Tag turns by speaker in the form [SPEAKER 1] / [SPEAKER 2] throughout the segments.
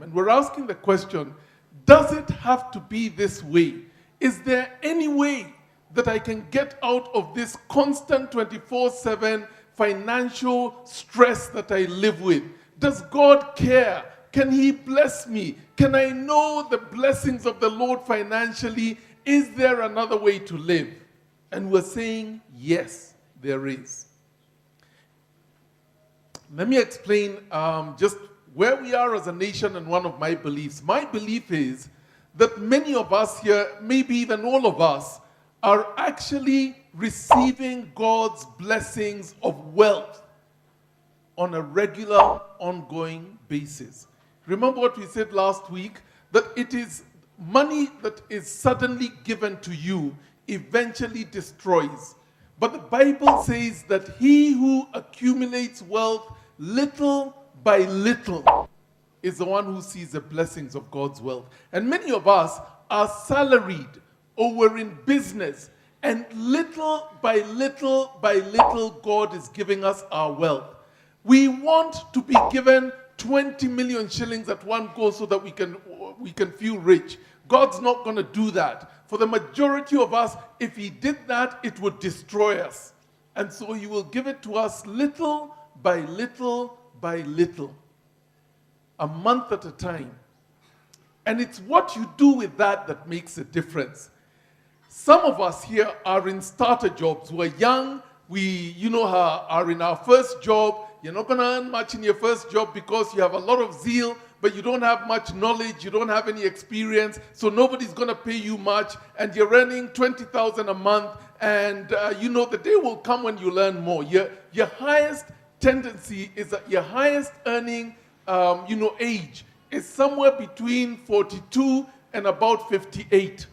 [SPEAKER 1] And we're asking the question, does it have to be this way? Is there any way that I can get out of this constant 24/7 financial stress that I live with? Does God care? Can He bless me? Can I know the blessings of the Lord financially? Is there another way to live? And we're saying, yes, there is. Let me explain just where we are as a nation and one of my beliefs. My belief is that many of us here, maybe even all of us, are actually receiving God's blessings of wealth on a regular, ongoing basis. Remember what we said last week? That it is money that is suddenly given to you eventually destroys. But the Bible says that he who accumulates wealth little by little is the one who sees the blessings of God's wealth. And many of us are salaried or we're in business, and little by little by little God is giving us our wealth. We want to be given 20 million shillings at one go so that we can feel rich. God's not going to do that. For the majority of us, if He did that, it would destroy us. And so He will give it to us little by little by little, a month at a time. And it's what you do with that that makes a difference. Some of us here are in starter jobs. We're young. We, are in our first job. You're not going to earn much in your first job because you have a lot of zeal, but you don't have much knowledge. You don't have any experience, so nobody's going to pay you much. And you're earning 20,000 a month, and the day will come when you learn more. Your highest tendency is that your highest earning, age is somewhere between 42 and about 58.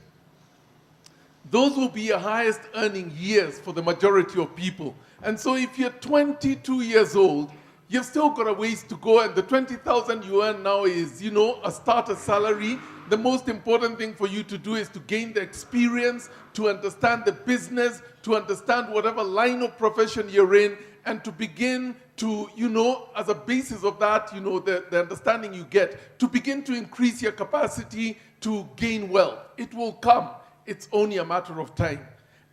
[SPEAKER 1] Those will be your highest earning years for the majority of people. And so if you're 22 years old, you've still got a ways to go, and the 20,000 you earn now is, a starter salary. The most important thing for you to do is to gain the experience, to understand the business, to understand whatever line of profession you're in, and to begin to, as a basis of that, the understanding you get, to begin to increase your capacity to gain wealth. It will come. It's only a matter of time.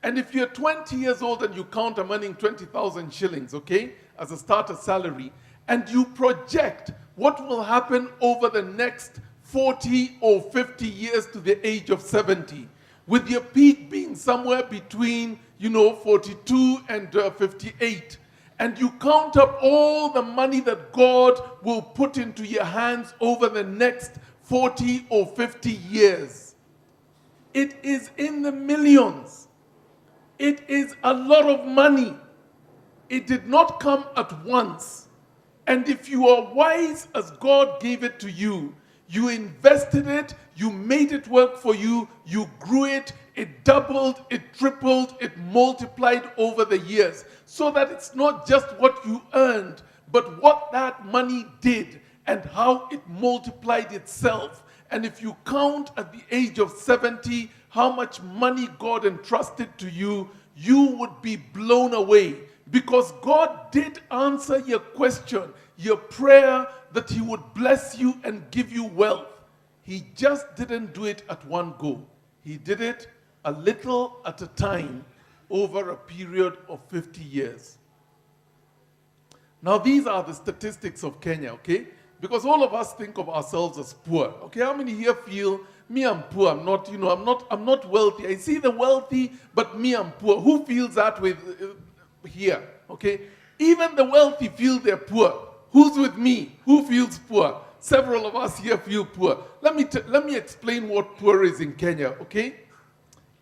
[SPEAKER 1] And if you're 20 years old and you count I'm earning 20,000 shillings, okay, as a starter salary, and you project what will happen over the next 40 or 50 years to the age of 70, with your peak being somewhere between, 42 and 58, and you count up all the money that God will put into your hands over the next 40 or 50 years, it is in the millions. It is a lot of money. It did not come at once. And if you are wise as God gave it to you, you invested it, you made it work for you, you grew it, it doubled, it tripled, it multiplied over the years, so that it's not just what you earned, but what that money did and how it multiplied itself. And if you count at the age of 70 how much money God entrusted to you, you would be blown away, because God did answer your question, your prayer that He would bless you and give you wealth. He just didn't do it at one go. He did it a little at a time over a period of 50 years. Now, these are the statistics of Kenya, okay? Because all of us think of ourselves as poor. Okay, how many here feel, me, I'm poor, I'm not wealthy. I see the wealthy, but me, I'm poor. Who feels that with here? Okay, even the wealthy feel they're poor. Who's with me? Who feels poor? Several of us here feel poor. Let me explain what poor is in Kenya, okay?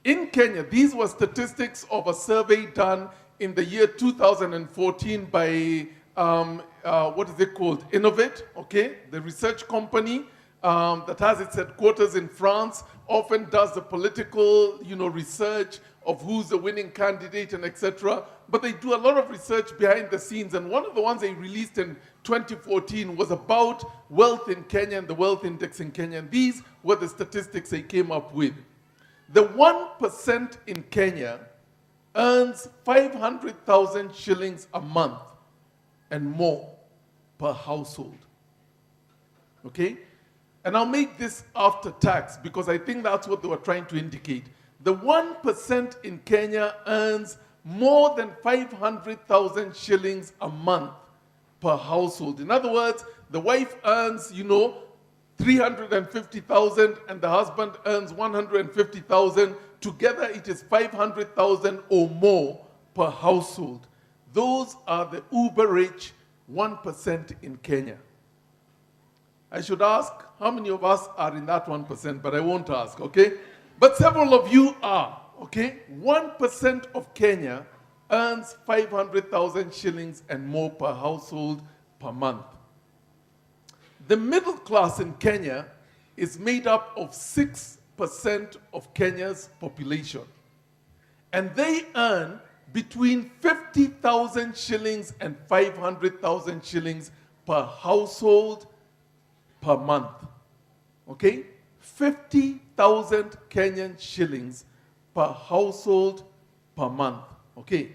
[SPEAKER 1] In Kenya, these were statistics of a survey done in the year 2014 by what is it called? Innovate, okay? The research company that has its headquarters in France, often does the political, research of who's the winning candidate and etc. But they do a lot of research behind the scenes, and one of the ones they released in 2014 was about wealth in Kenya and the wealth index in Kenya. And these were the statistics they came up with. The 1% in Kenya earns 500,000 shillings a month and more per household. Okay? and I'll make this after tax because I think that's what they were trying to indicate. The 1% in Kenya earns more than 500,000 shillings a month per household. In other words, the wife earns, 350,000 and the husband earns 150,000. Together it is 500,000 or more per household. Those are the uber rich 1% in Kenya. I should ask how many of us are in that 1%, but I won't ask, okay? But several of you are, okay? 1% of Kenya earns 500,000 shillings and more per household per month. The middle class in Kenya is made up of 6% of Kenya's population. And they earn between 50,000 shillings and 500,000 shillings per household per month. Okay? 50,000 Kenyan shillings per household per month. Okay?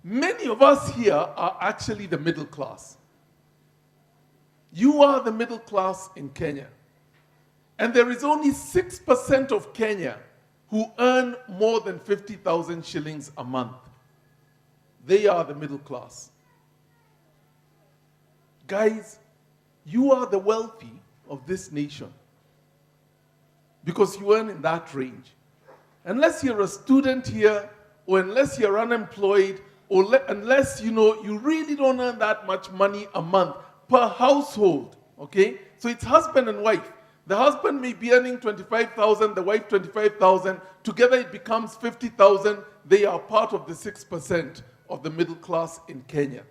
[SPEAKER 1] Many of us here are actually the middle class. You are the middle class in Kenya. And there is only 6% of Kenya who earn more than 50,000 shillings a month. They are the middle class. Guys, you are the wealthy of this nation because you earn in that range. Unless you're a student here, or unless you're unemployed, or unless you really don't earn that much money a month per household, okay? So it's husband and wife. The husband may be earning 25,000, the wife 25,000. Together it becomes 50,000. They are part of the 6% of the middle class in Kenya.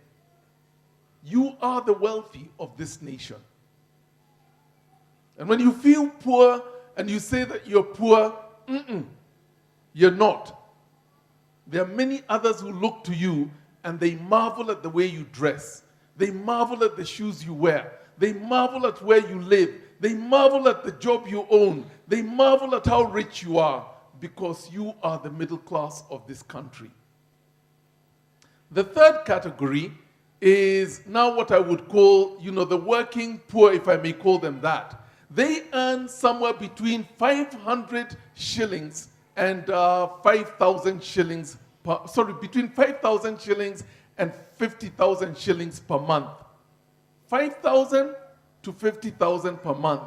[SPEAKER 1] You are the wealthy of this nation. And when you feel poor and you say that you're poor, you're not. There are many others who look to you and they marvel at the way you dress. They marvel at the shoes you wear. They marvel at where you live. They marvel at the job you own. They marvel at how rich you are because you are the middle class of this country. The third category is now what I would call, the working poor, if I may call them that. They earn somewhere between 500 shillings and 5,000 shillings, between 5,000 shillings and 50,000 shillings per month. 5,000 to 50,000 per month.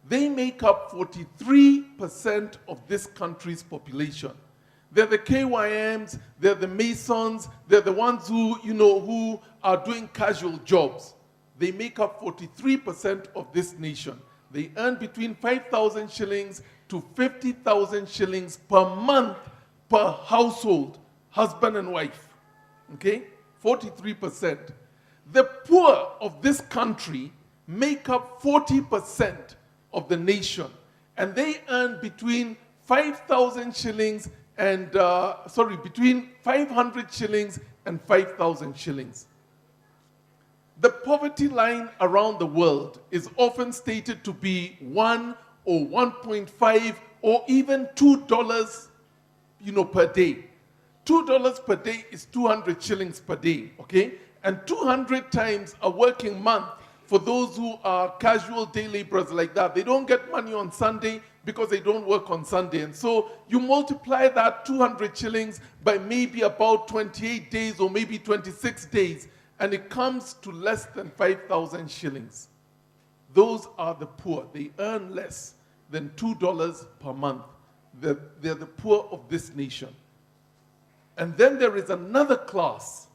[SPEAKER 1] They make up 43% of this country's population. They're the KYMs, they're the Masons, they're the ones who are doing casual jobs. They make up 43% of this nation. They earn between 5,000 shillings to 50,000 shillings per month per household, husband and wife. Okay? 43%. The poor of this country make up 40% of the nation, and they earn between 5,000 shillings and, between 500 shillings and 5,000 shillings. The poverty line around the world is often stated to be 1 or 1.5 or even $2, per day. $2 per day is 200 shillings per day, okay? And 200 times a working month for those who are casual day laborers like that. They don't get money on Sunday because they don't work on Sunday. And so you multiply that 200 shillings by maybe about 28 days or maybe 26 days, and it comes to less than 5,000 shillings. Those are the poor. They earn less than $2 per month. They're the poor of this nation. And then there is another class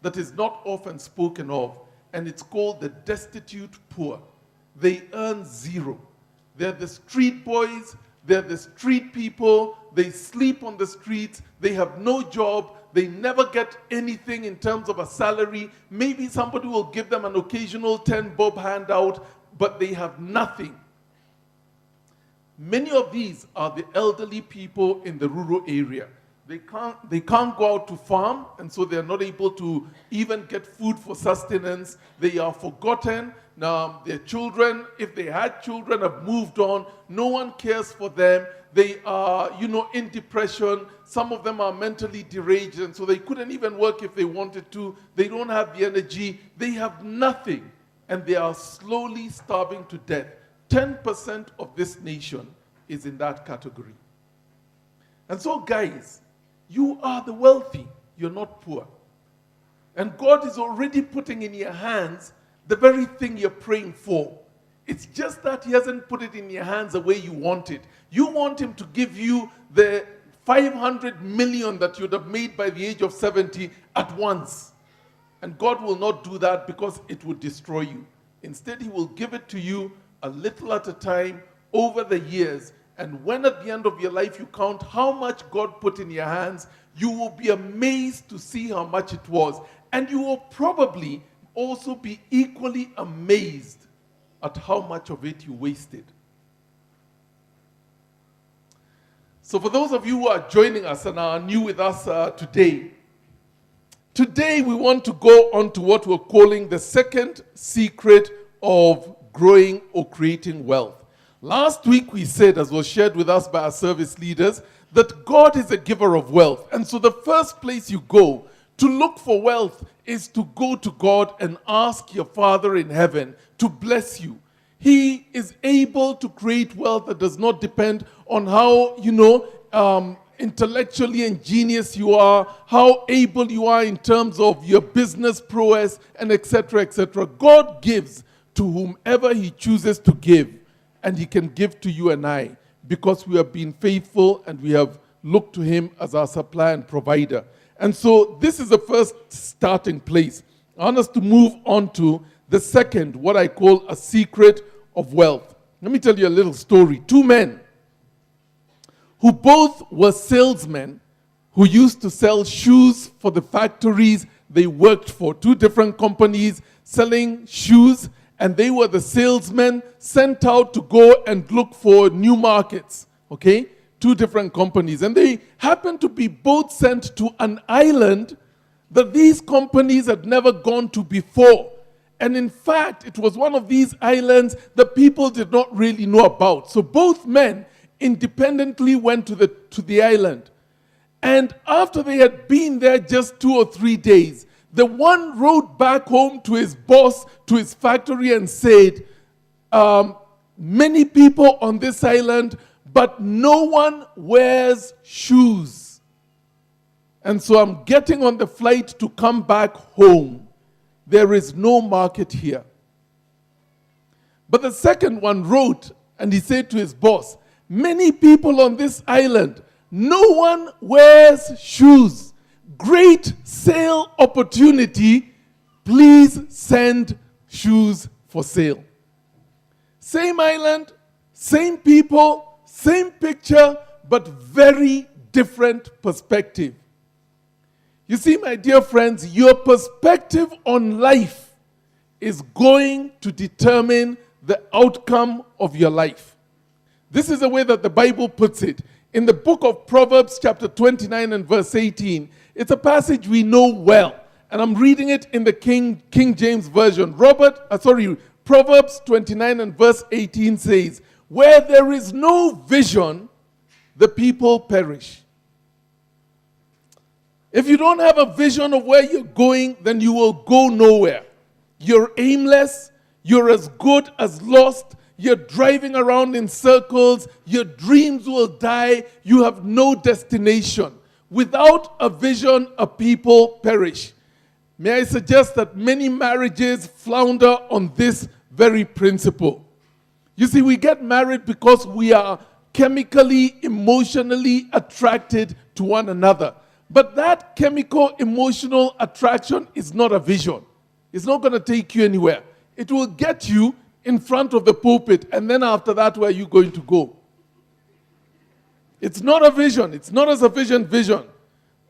[SPEAKER 1] that is not often spoken of, and it's called the destitute poor. They earn zero. They're the street boys, they're the street people, they sleep on the streets, they have no job, they never get anything in terms of a salary. Maybe somebody will give them an occasional 10 bob handout, but they have nothing. Many of these are the elderly people in the rural area. They can't go out to farm, and so they're not able to even get food for sustenance. They are forgotten. Now, their children, if they had children, have moved on. No one cares for them. They are, in depression. Some of them are mentally deranged, and so they couldn't even work if they wanted to. They don't have the energy. They have nothing, and they are slowly starving to death. 10% of this nation is in that category. And so, guys, you are the wealthy. You're not poor. And God is already putting in your hands the very thing you're praying for. It's just that He hasn't put it in your hands the way you want it. You want Him to give you the 500 million that you'd have made by the age of 70 at once. And God will not do that because it would destroy you. Instead, He will give it to you a little at a time over the years. And when at the end of your life you count how much God put in your hands, you will be amazed to see how much it was. And you will probably also be equally amazed at how much of it you wasted. So for those of you who are joining us and are new with us today we want to go on to what we're calling the second secret of growing or creating wealth. Last week we said, as was shared with us by our service leaders, that God is a giver of wealth. And so the first place you go to look for wealth is to go to God and ask your Father in heaven to bless you. He is able to create wealth that does not depend on how, intellectually ingenious you are, how able you are in terms of your business prowess, and etc., etc. God gives to whomever He chooses to give, and He can give to you and I because we have been faithful and we have looked to Him as our supplier and provider. And so this is the first starting place. I want us to move on to the second, what I call a secret of wealth. Let me tell you a little story. Two men who both were salesmen who used to sell shoes for the factories they worked for. Two different companies selling shoes, and they were the salesmen sent out to go and look for new markets. Okay? Two different companies. And they happened to be both sent to an island that these companies had never gone to before. And in fact, it was one of these islands that people did not really know about. So both men independently went to the island. And after they had been there just 2 or 3 days, the one wrote back home to his boss, to his factory, and said, many people on this island, but no one wears shoes. And so I'm getting on the flight to come back home. There is no market here. But the second one wrote, and he said to his boss, many people on this island, no one wears shoes. Great sale opportunity. Please send shoes for sale. Same island, same people, same picture, but very different perspective. You see, my dear friends, your perspective on life is going to determine the outcome of your life. This is the way that the Bible puts it. In the book of Proverbs, chapter 29 and verse 18, it's a passage we know well. And I'm reading it in the King James Version. Proverbs 29 and verse 18 says, where there is no vision, the people perish. If you don't have a vision of where you're going, then you will go nowhere. You're aimless. You're as good as lost. You're driving around in circles. Your dreams will die. You have no destination. Without a vision, a people perish. May I suggest that many marriages flounder on this very principle. You see, we get married because we are chemically, emotionally attracted to one another. But that chemical, emotional attraction is not a vision. It's not going to take you anywhere. It will get you in front of the pulpit, and then after that, where are you going to go? It's not a vision. It's not a sufficient vision.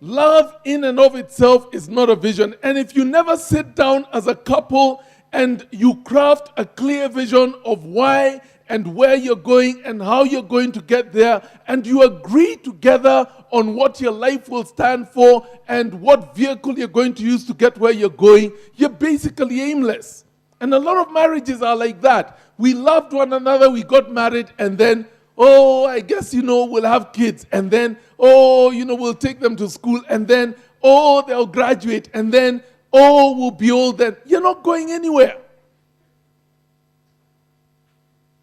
[SPEAKER 1] Love in and of itself is not a vision. And if you never sit down as a couple and you craft a clear vision of why and where you're going and how you're going to get there, and you agree together on what your life will stand for and what vehicle you're going to use to get where you're going, you're basically aimless. And a lot of marriages are like that. We loved one another, we got married, and then, I guess, we'll have kids. And then, we'll take them to school. And then, they'll graduate. And then, we'll be old then. You're not going anywhere.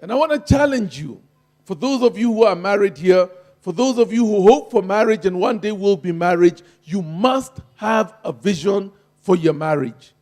[SPEAKER 1] And I want to challenge you, for those of you who are married here, for those of you who hope for marriage and one day will be married, you must have a vision for your marriage.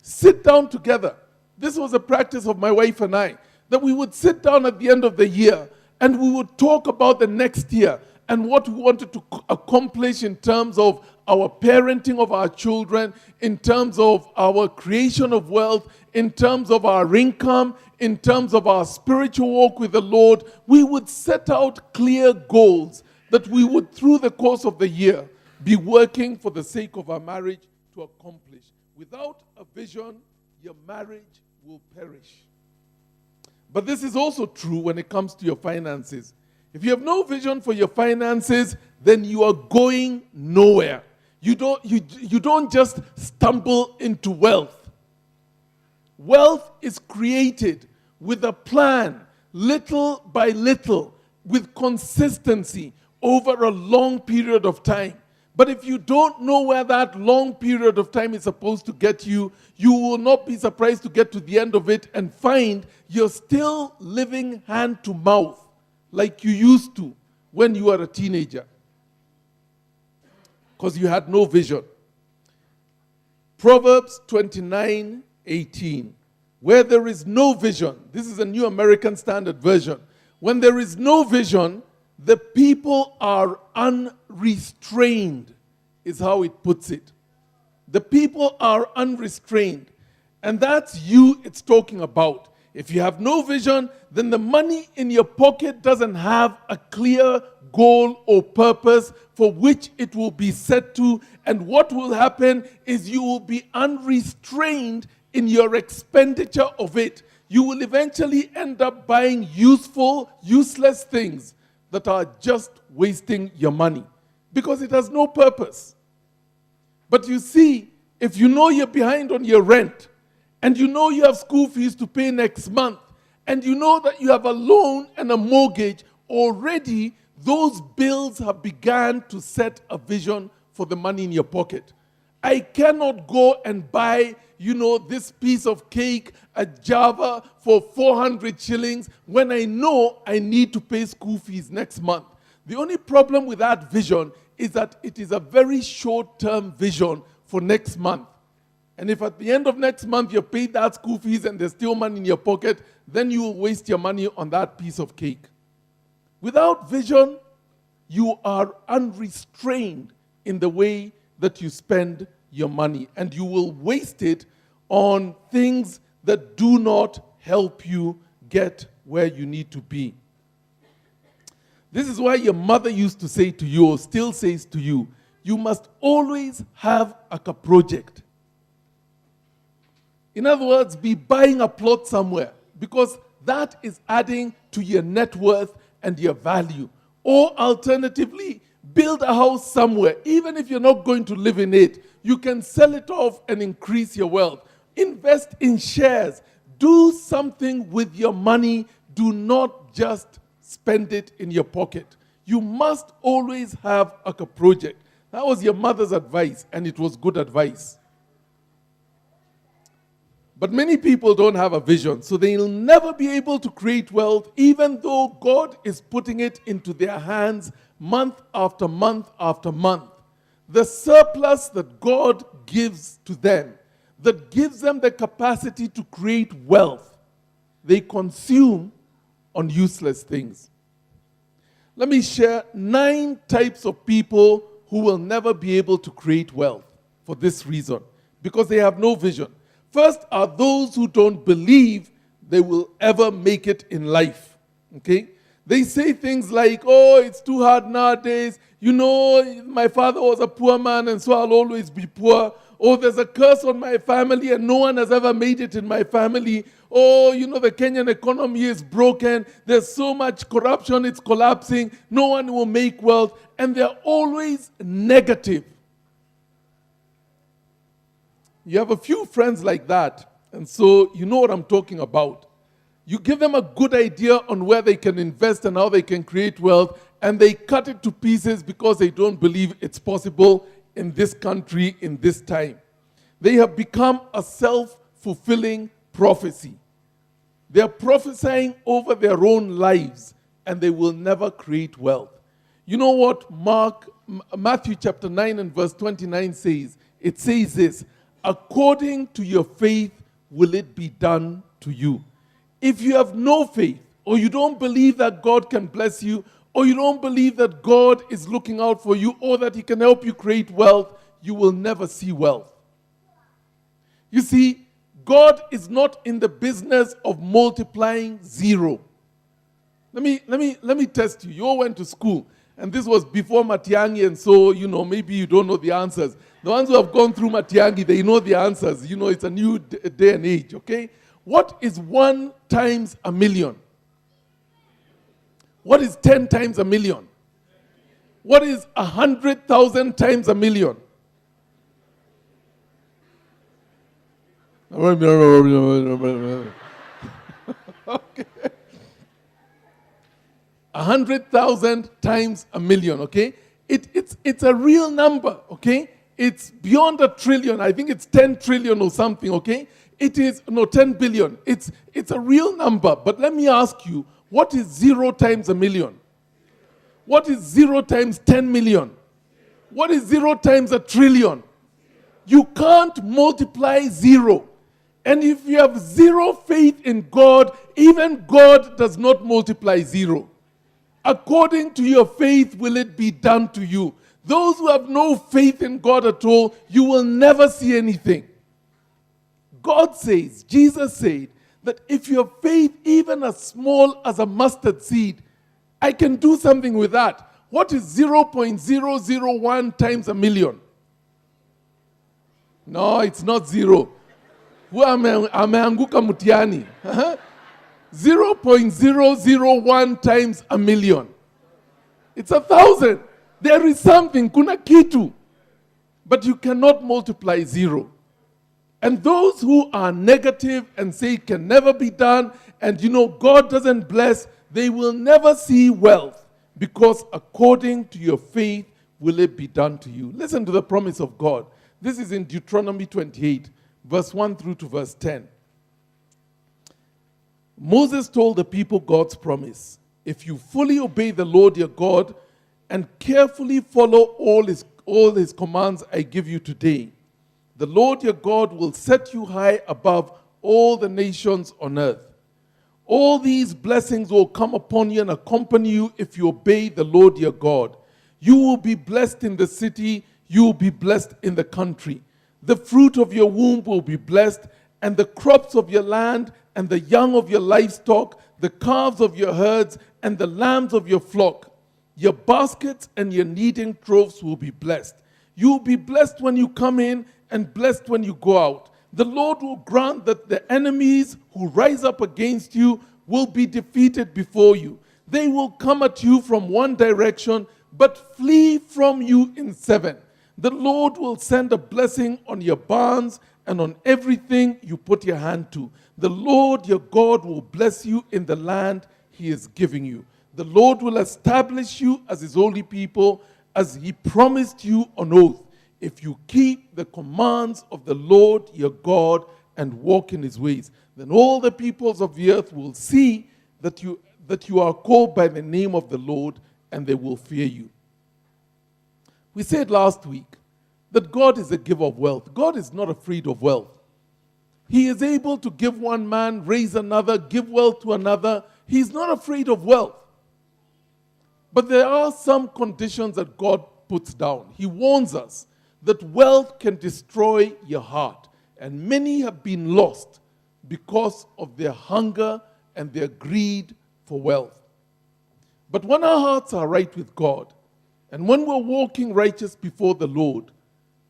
[SPEAKER 1] Sit down together. This was a practice of my wife and I, that we would sit down at the end of the year and we would talk about the next year and what we wanted to accomplish in terms of our parenting of our children, in terms of our creation of wealth, in terms of our income, in terms of our spiritual walk with the Lord. We would set out clear goals that we would, through the course of the year, be working for the sake of our marriage to accomplish. Without a vision, your marriage will perish. But this is also true when it comes to your finances. If you have no vision for your finances, then you are going nowhere. You don't just stumble into wealth. Wealth is created with a plan, little by little, with consistency over a long period of time. But if you don't know where that long period of time is supposed to get you, you will not be surprised to get to the end of it and find you're still living hand to mouth like you used to when you were a teenager, because you had no vision. Proverbs 29:18. Where there is no vision, this is a New American Standard Version. When there is no vision, the people are unrestrained, is how it puts it. The people are unrestrained. And that's you it's talking about. If you have no vision, then the money in your pocket doesn't have a clear goal or purpose for which it will be set to. And what will happen is you will be unrestrained in your expenditure of it. You will eventually end up buying useful, useless things that are just wasting your money because it has no purpose. But you see, if you know you're behind on your rent, and you know you have school fees to pay next month, and you know that you have a loan and a mortgage, already those bills have begun to set a vision for the money in your pocket. I cannot go and buy, this piece of cake at Java for 400 shillings when I know I need to pay school fees next month. The only problem with that vision is that it is a very short-term vision for next month. And if at the end of next month you paid that school fees and there's still money in your pocket, then you will waste your money on that piece of cake. Without vision, you are unrestrained in the way that you spend your money, and you will waste it on things that do not help you get where you need to be. This is why your mother used to say to you, or still says to you, you must always have a project. In other words, be buying a plot somewhere, because that is adding to your net worth and your value. Or alternatively, build a house somewhere. Even if you're not going to live in it, you can sell it off and increase your wealth. Invest in shares. Do something with your money. Do not just spend it in your pocket. You must always have a project. That was your mother's advice, and it was good advice. But many people don't have a vision, so they'll never be able to create wealth, even though God is putting it into their hands month after month after month. The surplus that God gives to them, that gives them the capacity to create wealth, they consume on useless things. Let me share 9 types of people who will never be able to create wealth for this reason, because they have no vision. First are those who don't believe they will ever make it in life. Okay? They say things like, oh, it's too hard nowadays. My father was a poor man and so I'll always be poor. Oh, there's a curse on my family and no one has ever made it in my family. Oh, the Kenyan economy is broken. There's so much corruption, it's collapsing. No one will make wealth. And they're always negative. You have a few friends like that, and so you know what I'm talking about. You give them a good idea on where they can invest and how they can create wealth, and they cut it to pieces because they don't believe it's possible in this country, in this time. They have become a self-fulfilling prophecy. They are prophesying over their own lives, and they will never create wealth. You know what Matthew chapter 9 and verse 29 says? It says this, according to your faith will it be done to you. If you have no faith, or you don't believe that God can bless you, or you don't believe that God is looking out for you, or that He can help you create wealth, you will never see wealth. You see, God is not in the business of multiplying zero. Let me test you. You all went to school, and this was before Matiangi, and so, maybe you don't know the answers. The ones who have gone through Matiangi, they know the answers. It's a new day and age, okay? What is 1 times a million? What is 10 times a million? What is 100,000 times a million? Okay. 100,000 times a million, okay? It's a real number, okay? It's beyond a trillion. I think it's 10 trillion or something, okay? 10 billion. It's a real number. But let me ask you, what is 0 times a million? What is 0 times 10 million? What is 0 times a trillion? You can't multiply 0. And if you have 0 faith in God, even God does not multiply 0. According to your faith will it be done to you. Those who have no faith in God at all, you will never see anything. God says, Jesus said, that if your faith even as small as a mustard seed, I can do something with that. What is 0.001 times a million? No, it's not 0. Ameanguka mutiani. 0.001 times a million. It's 1,000. There is something, kuna kitu. But you cannot multiply 0. And those who are negative and say it can never be done, and God doesn't bless, they will never see wealth, because according to your faith will it be done to you. Listen to the promise of God. This is in Deuteronomy 28, verse 1 through to verse 10. Moses told the people God's promise. If you fully obey the Lord your God and carefully follow all his commands I give you today, the Lord your God will set you high above all the nations on earth. All these blessings will come upon you and accompany you if you obey the Lord your God. You will be blessed in the city, you will be blessed in the country. The fruit of your womb will be blessed, and the crops of your land, and the young of your livestock, the calves of your herds, and the lambs of your flock. Your baskets and your kneading troughs will be blessed. You will be blessed when you come in, and blessed when you go out. The Lord will grant that the enemies who rise up against you will be defeated before you. They will come at you from one direction, but flee from you in 7. The Lord will send a blessing on your barns and on everything you put your hand to. The Lord your God will bless you in the land He is giving you. The Lord will establish you as His holy people, as He promised you on oath, if you keep the commands of the Lord your God and walk in His ways. Then all the peoples of the earth will see that you are called by the name of the Lord, and they will fear you. We said last week that God is a giver of wealth. God is not afraid of wealth. He is able to give one man, raise another, give wealth to another. He's not afraid of wealth. But there are some conditions that God puts down. He warns us that wealth can destroy your heart. And many have been lost because of their hunger and their greed for wealth. But when our hearts are right with God, and when we're walking righteous before the Lord,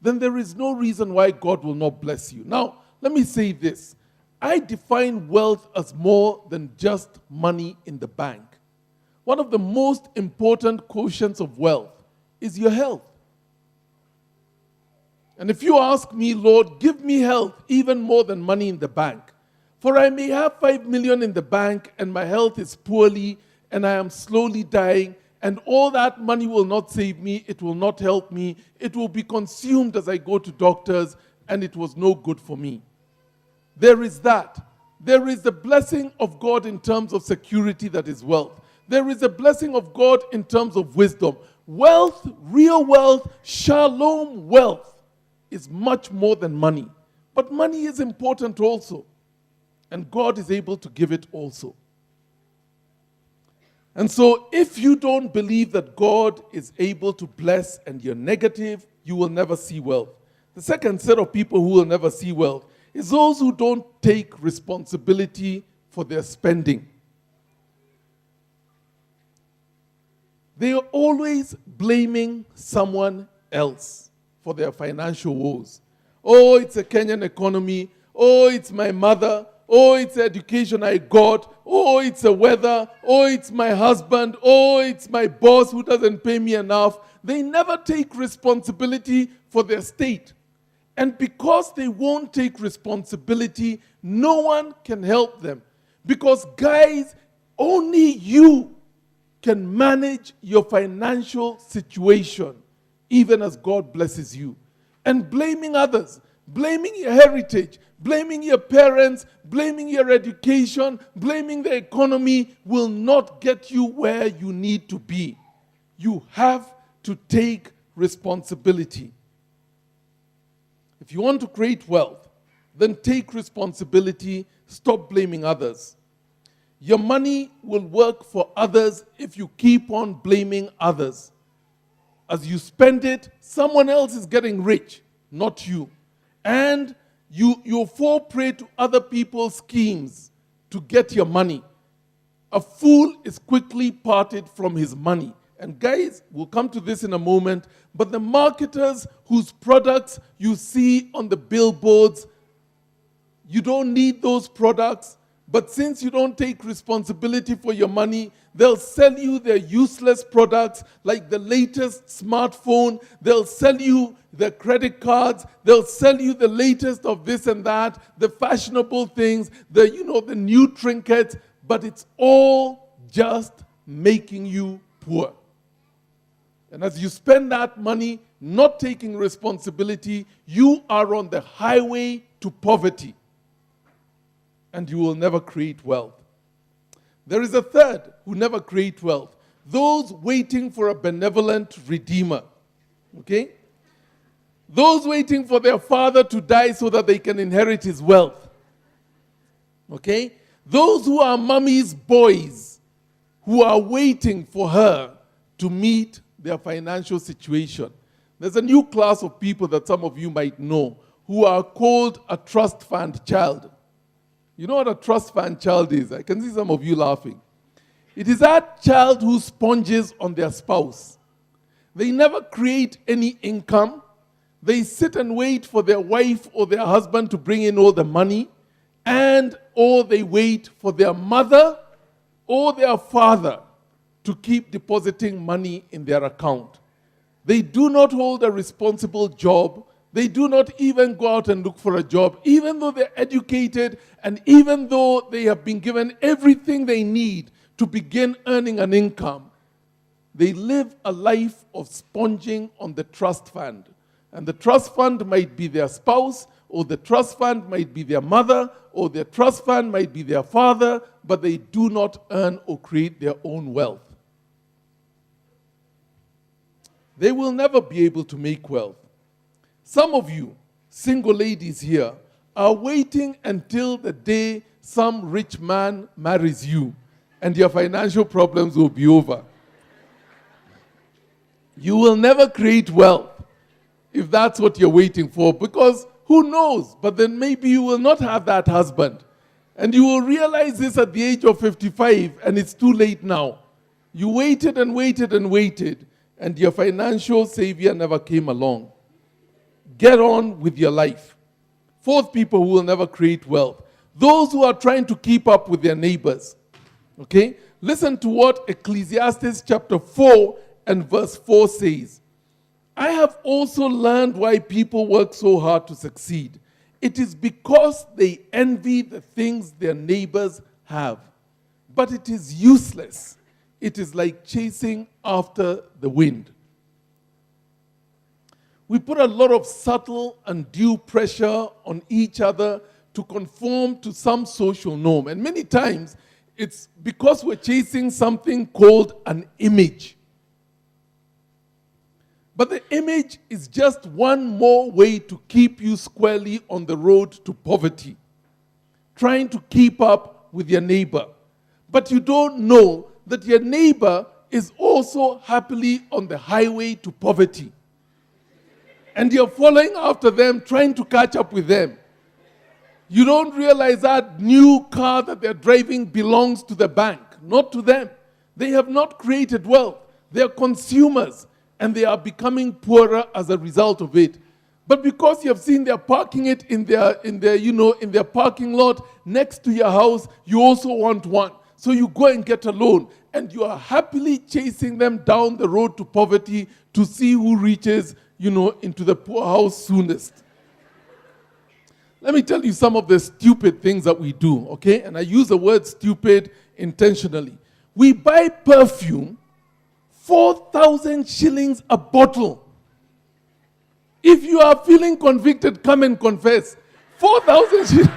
[SPEAKER 1] then there is no reason why God will not bless you. Now, let me say this. I define wealth as more than just money in the bank. One of the most important quotients of wealth is your health. And if you ask me, Lord, give me health even more than money in the bank. For I may have 5 million in the bank and my health is poorly and I am slowly dying, and all that money will not save me, it will not help me, it will be consumed as I go to doctors, and it was no good for me. There is that. There is the blessing of God in terms of security, that is wealth. There is a blessing of God in terms of wisdom. Wealth, real wealth, shalom wealth is much more than money. But money is important also. And God is able to give it also. And so if you don't believe that God is able to bless and you're negative, you will never see wealth. The second set of people who will never see wealth is those who don't take responsibility for their spending. They are always blaming someone else for their financial woes. Oh, it's a Kenyan economy. Oh, it's my mother. Oh, it's the education I got. Oh, it's the weather. Oh, it's my husband. Oh, it's my boss who doesn't pay me enough. They never take responsibility for their state. And because they won't take responsibility, no one can help them. Because, guys, only you can manage your financial situation, even as God blesses you. And blaming others, blaming your heritage, blaming your parents, blaming your education, blaming the economy will not get you where you need to be. You have to take responsibility. If you want to create wealth, then take responsibility, stop blaming others. Your money will work for others if you keep on blaming others. As you spend it, someone else is getting rich, not you. And you fall prey to other people's schemes to get your money. A fool is quickly parted from his money. And guys, we'll come to this in a moment, but the marketers whose products you see on the billboards, you don't need those products, but since you don't take responsibility for your money, they'll sell you their useless products like the latest smartphone, they'll sell you the credit cards, they'll sell you the latest of this and that, the fashionable things, the new trinkets, but it's all just making you poor. And as you spend that money not taking responsibility, you are on the highway to poverty. And you will never create wealth. There is a third who never create wealth. Those waiting for a benevolent redeemer. Okay? Those waiting for their father to die so that they can inherit his wealth. Okay? Those who are mommy's boys who are waiting for her to meet their financial situation. There's a new class of people that some of you might know who are called a trust fund child. You know what a trust fund child is? I can see some of you laughing. It is that child who sponges on their spouse. They never create any income. They sit and wait for their wife or their husband to bring in all the money, or they wait for their mother or their father to keep depositing money in their account. They do not hold a responsible job. They do not even go out and look for a job, even though they're educated and even though they have been given everything they need to begin earning an income. They live a life of sponging on the trust fund. And the trust fund might be their spouse, or the trust fund might be their mother, or their trust fund might be their father, but they do not earn or create their own wealth. They will never be able to make wealth. Some of you, single ladies here, are waiting until the day some rich man marries you and your financial problems will be over. You will never create wealth if that's what you're waiting for, because who knows? But then maybe you will not have that husband. And you will realize this at the age of 55 and it's too late now. You waited and waited and waited, and your financial savior never came along. Get on with your life. Fourth, people who will never create wealth. Those who are trying to keep up with their neighbors. Okay? Listen to what Ecclesiastes chapter 4 and verse 4 says. I have also learned why people work so hard to succeed. It is because they envy the things their neighbors have. But it is useless. It is like chasing after the wind. We put a lot of subtle and due pressure on each other to conform to some social norm. And many times, it's because we're chasing something called an image. But the image is just one more way to keep you squarely on the road to poverty, trying to keep up with your neighbor. But you don't know that your neighbor is also happily on the highway to poverty. And you're following after them, trying to catch up with them. You don't realize that new car that they're driving belongs to the bank, not to them. They have not created wealth. They're consumers, and they are becoming poorer as a result of it. But because you have seen they're parking it in their parking lot next to your house, you also want one. So you go and get a loan, and you are happily chasing them down the road to poverty to see who reaches, into the poorhouse soonest. Let me tell you some of the stupid things that we do, okay? And I use the word stupid intentionally. We buy perfume, 4,000 shillings a bottle. If you are feeling convicted, come and confess. 4,000 shillings.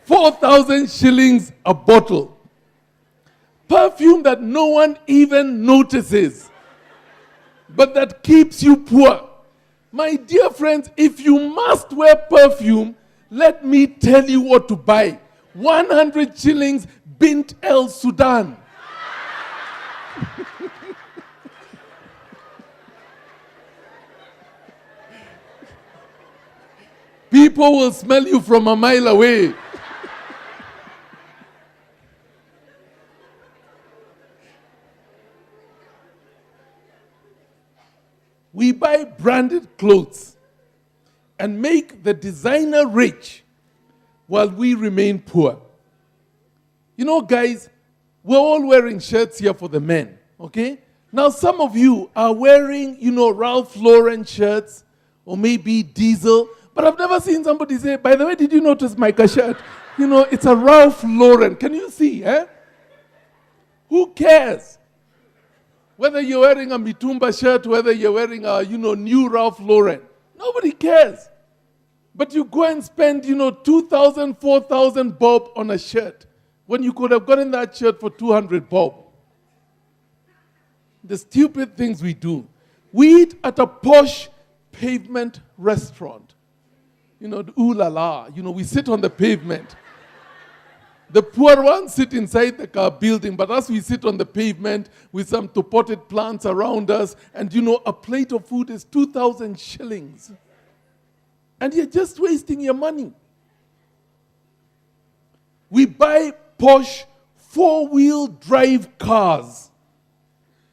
[SPEAKER 1] 4,000 shillings a bottle. Perfume that no one even notices, but that keeps you poor. My dear friends, if you must wear perfume, let me tell you what to buy. 100 shillings Bint El Sudan. People will smell you from a mile away. We buy branded clothes and make the designer rich while we remain poor. Guys, we're all wearing shirts here for the men, okay? Now, some of you are wearing, Ralph Lauren shirts or maybe Diesel, but I've never seen somebody say, by the way, did you notice my shirt? It's a Ralph Lauren. Can you see, eh? Who cares? Whether you're wearing a Mitumba shirt, whether you're wearing a, new Ralph Lauren. Nobody cares. But you go and spend, 2,000, 4,000 bob on a shirt when you could have gotten that shirt for 200 bob. The stupid things we do. We eat at a posh pavement restaurant. The ooh la la. We sit on the pavement. The poor ones sit inside the car building, but us, we sit on the pavement with some potted plants around us, and a plate of food is 2,000 shillings. And you're just wasting your money. We buy posh 4-wheel drive cars,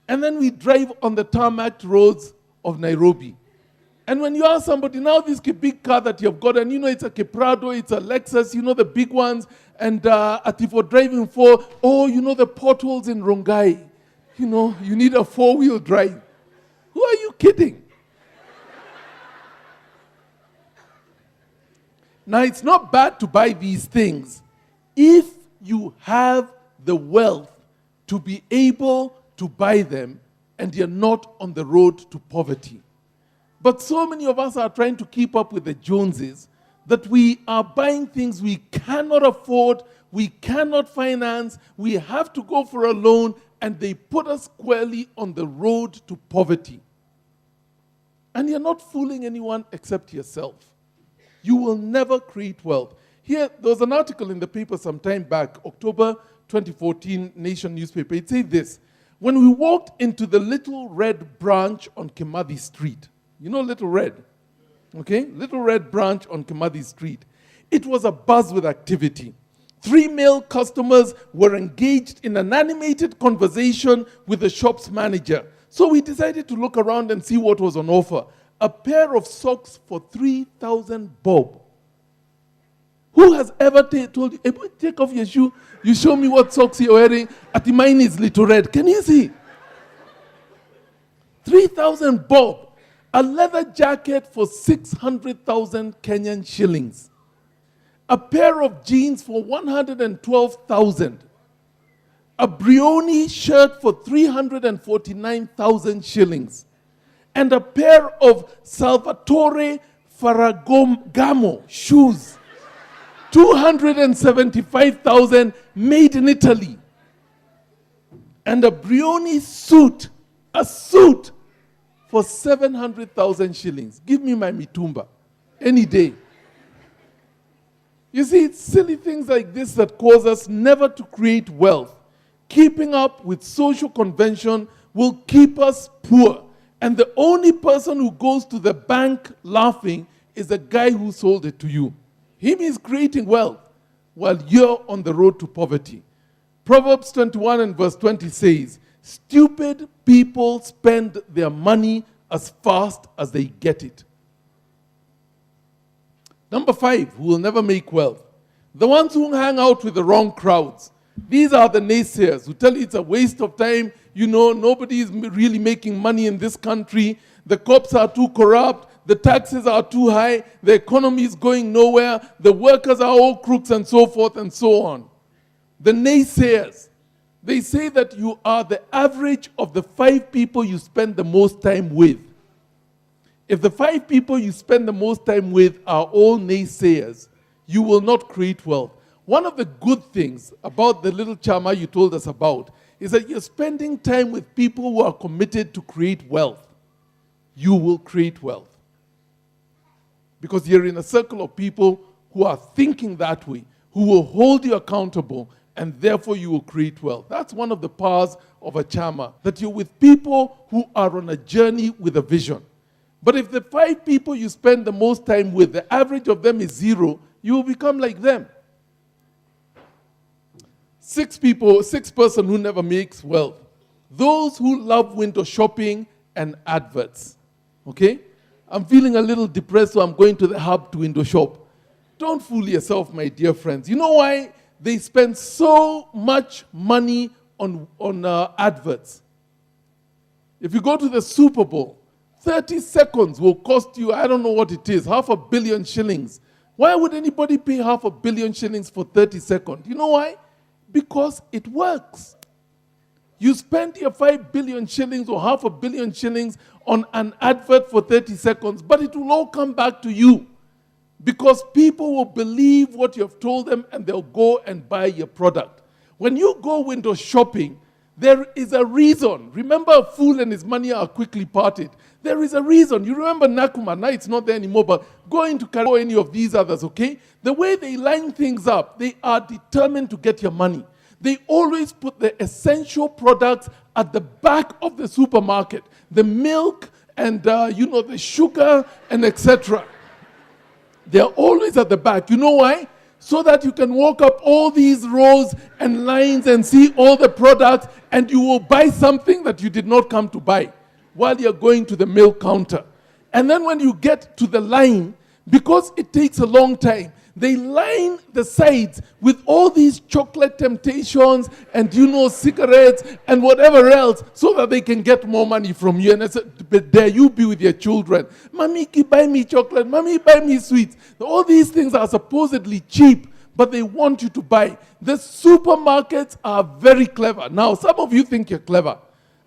[SPEAKER 1] and then we drive on the tarmac roads of Nairobi. And when you ask somebody, now this big car that you've got, and it's a Prado, it's a Lexus, the big ones, and if you're driving for, the potholes in Rongai, you need a 4-wheel drive. Who are you kidding? Now, it's not bad to buy these things if you have the wealth to be able to buy them and you're not on the road to poverty. But so many of us are trying to keep up with the Joneses that we are buying things we cannot afford, we cannot finance, we have to go for a loan, and they put us squarely on the road to poverty. And you're not fooling anyone except yourself. You will never create wealth. Here, there was an article in the paper some time back, October 2014, Nation newspaper. It said this: when we walked into the Little Red branch on Kimathi Street, Little Red, okay? Little Red branch on Kimathi Street. It was a buzz with activity. 3 male customers were engaged in an animated conversation with the shop's manager. So we decided to look around and see what was on offer. A pair of socks for 3,000 bob. Who has ever told you, hey, boy, take off your shoe, you show me what socks you're wearing, at mine is Little Red. Can you see? 3,000 bob. A leather jacket for 600,000 Kenyan shillings. A pair of jeans for 112,000. A Brioni shirt for 349,000 shillings. and a pair of Salvatore Ferragamo shoes. 275,000 made in Italy. And a Brioni suit, a suit for 700,000 shillings. Give me my mitumba any day. You see, it's silly things like this that cause us never to create wealth. Keeping up with social convention will keep us poor. And the only person who goes to the bank laughing is the guy who sold it to you. Him is creating wealth while you're on the road to poverty. Proverbs 21 and verse 20 says, stupid people spend their money as fast as they get it. Number 5, who will never make wealth. The ones who hang out with the wrong crowds. These are the naysayers who tell you it's a waste of time. You know, nobody is really making money in this country. The cops are too corrupt. The taxes are too high. The economy is going nowhere. The workers are all crooks and so forth and so on. The naysayers, they say that you are the average of the 5 people you spend the most time with. If the 5 people you spend the most time with are all naysayers, you will not create wealth. One of the good things about the little chama you told us about is that you're spending time with people who are committed to create wealth. You will create wealth. Because you're in a circle of people who are thinking that way, who will hold you accountable, and therefore you will create wealth. That's one of the powers of a chama, that you're with people who are on a journey with a vision. But if the 5 people you spend the most time with, the average of them is 0, you will become like them. 6 person who never makes wealth. Those who love window shopping and adverts. Okay? I'm feeling a little depressed, so I'm going to the hub to window shop. Don't fool yourself, my dear friends. You know why they spend so much money on adverts? If you go to the Super Bowl, 30 seconds will cost you, I don't know what it is, 500 million shillings. Why would anybody pay 500 million shillings for 30 seconds? You know why? Because it works. You spend your 5 billion shillings or 500 million shillings on an advert for 30 seconds, but it will all come back to you. Because people will believe what you have told them and they'll go and buy your product. When you go window shopping, there is a reason. Remember, a fool and his money are quickly parted. There is a reason. You remember Nakuma, now it's not there anymore, but go into Karo, any of these others, okay? The way they line things up, they are determined to get your money. They always put the essential products at the back of the supermarket. The milk and, the sugar and etc. They're always at the back. You know why? So that you can walk up all these rows and lines and see all the products, and you will buy something that you did not come to buy while you're going to the milk counter. And then when you get to the line, because it takes a long time, they line the sides with all these chocolate temptations and, cigarettes and whatever else so that they can get more money from you. And I said, but there you be with your children. Mommy, buy me chocolate. Mommy, buy me sweets. All these things are supposedly cheap, but they want you to buy. The supermarkets are very clever. Now, some of you think you're clever.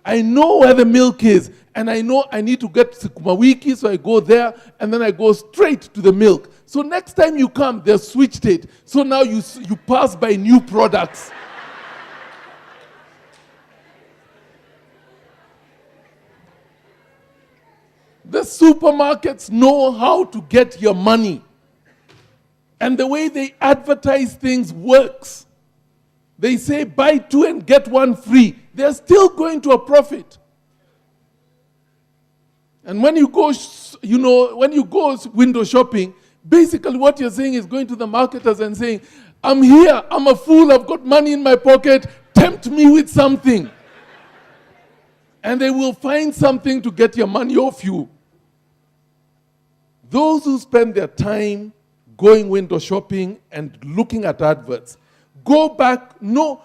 [SPEAKER 1] I know where the milk is, and I know I need to get Sukuma Wiki, so I go there, and then I go straight to the milk. So next time you come, they've switched it. So now you pass by new products. The supermarkets know how to get your money. And the way they advertise things works. They say buy 2 and get 1 free. They're still going to a profit. And when you go, window shopping, basically what you're saying is going to the marketers and saying, I'm here, I'm a fool, I've got money in my pocket, tempt me with something. And they will find something to get your money off you. Those who spend their time going window shopping and looking at adverts, go back, no